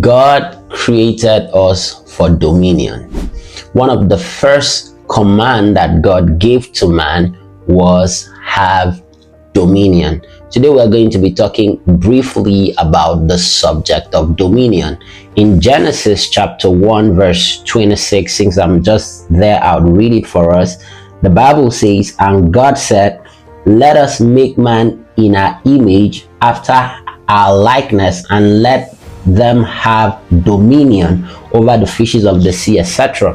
God created us for dominion. One of the first command that God gave to man was have dominion. Today we are going to be talking briefly about the subject of dominion. In Genesis chapter 1 verse 26, since I'm just there, I'll read it for us. The Bible says, "And God said, let us make man in our image, after our likeness, and let them have dominion over the fishes of the sea," etc.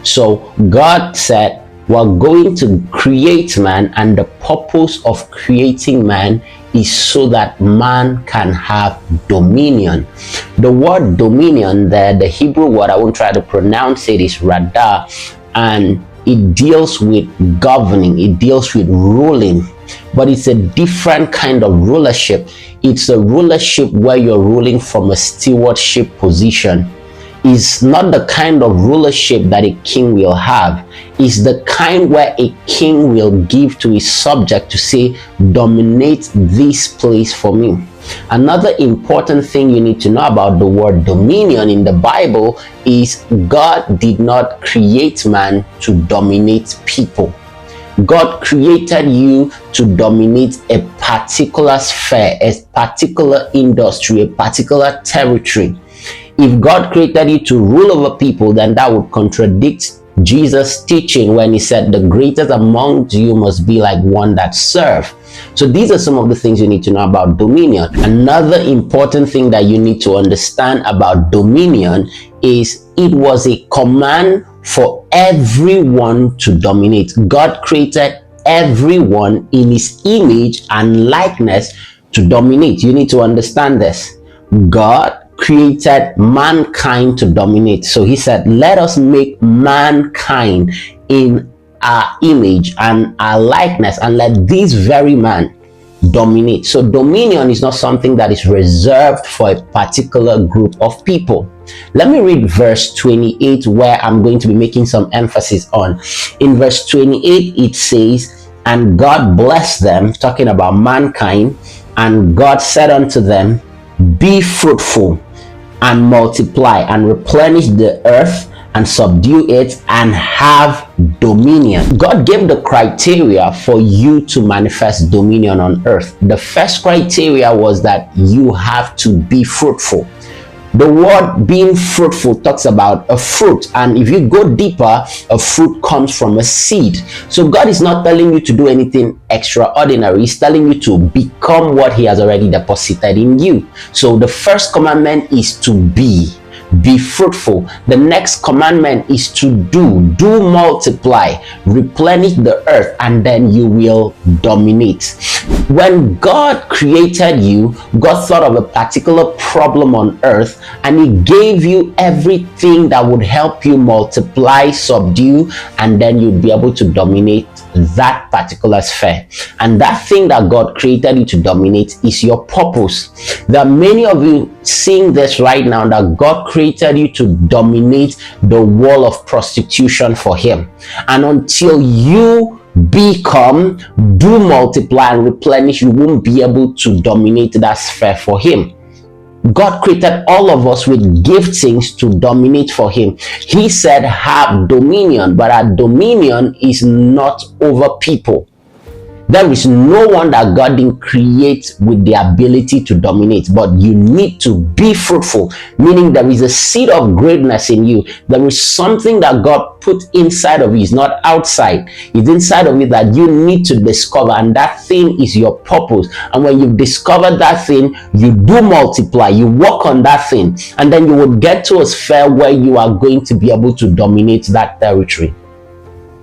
So God said, we're going to create man, and the purpose of creating man is so that man can have dominion. The word dominion there, the Hebrew word, I won't try to pronounce it, is radah, and it deals with governing, it deals with ruling, but it's a different kind of rulership. It's a rulership where you're ruling from a stewardship position. It's not the kind of rulership that a king will have. It's the kind where a king will give to his subject to say, dominate this place for me. Another important thing you need to know about the word dominion in the Bible is God did not create man to dominate people. God created you to dominate a particular sphere, a particular industry, a particular territory. If God created you to rule over people, then that would contradict Jesus' teaching when he said, the greatest among you must be like one that serves. So these are some of the things you need to know about dominion. Another important thing that you need to understand about dominion is it was a command for everyone to dominate. God created everyone in his image and likeness to dominate. You need to understand this. God created mankind to dominate. So he said, let us make mankind in our image and our likeness, and let this very man dominate. So dominion is not something that is reserved for a particular group of people. Let me read verse 28, where I'm going to be making some emphasis on. In verse 28 it says, "And God blessed them," talking about mankind, "and God said unto them, be fruitful and multiply and replenish the earth and subdue it and have dominion." God gave the criteria for you to manifest dominion on earth. The first criteria was that you have to be fruitful. The word being fruitful talks about a fruit, and if you go deeper, a fruit comes from a seed. So God is not telling you to do anything extraordinary. He's telling you to become what he has already deposited in you. So the first commandment is to be fruitful. The next commandment is to do multiply, replenish the earth, and then you will dominate. When God created you, God thought of a particular problem on earth, and he gave you everything that would help you multiply, subdue, and then you'd be able to dominate that particular sphere. And that thing that God created you to dominate is your purpose. There are many of you seeing this right now, that God created you to dominate the wall of prostitution for him. And until you become, do multiply and replenish, you won't be able to dominate that sphere for him. God created all of us with giftings to dominate for him. He said have dominion, but our dominion is not over people. There is no one that God didn't create with the ability to dominate, but you need to be fruitful, meaning there is a seed of greatness in you. There is something that God put inside of you. It's not outside. It's inside of you that you need to discover, and that thing is your purpose. And when you've discovered that thing, you do multiply, you work on that thing, and then you will get to a sphere where you are going to be able to dominate that territory.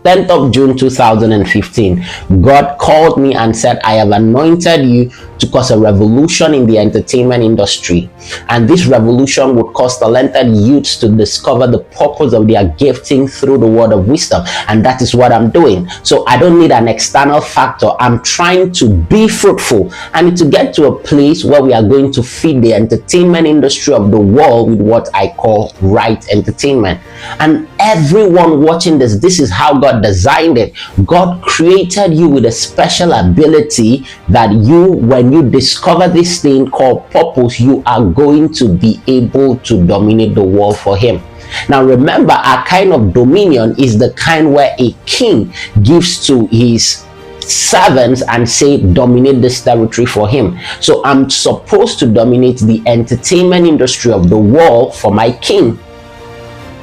10th of June 2015, God called me and said, I have anointed you to cause a revolution in the entertainment industry. And this revolution would cause talented youths to discover the purpose of their gifting through the word of wisdom. And that is what I'm doing. So I don't need an external factor. I'm trying to be fruitful. I need to get to a place where we are going to feed the entertainment industry of the world with what I call right entertainment. And everyone watching this, this is how God designed it. God created you with a special ability that you, when you discover this thing called purpose, you are going to be able to dominate the world for Him. Now remember, our kind of dominion is the kind where a king gives to his servants and say, dominate this territory for him. So I'm supposed to dominate the entertainment industry of the world for my king.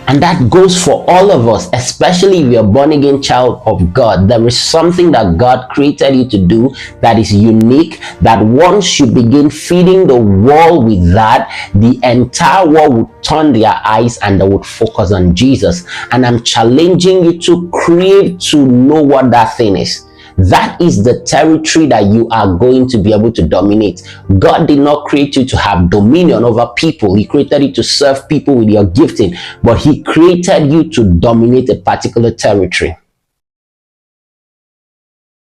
And that goes for all of us, especially if you're a born again child of God. There is something that God created you to do that is unique, that once you begin feeding the world with that, the entire world would turn their eyes and they would focus on Jesus. And I'm challenging you to crave to know what that thing is. That is the territory that you are going to be able to dominate. God did not create you to have dominion over people. He created you to serve people with your gifting, but He created you to dominate a particular territory.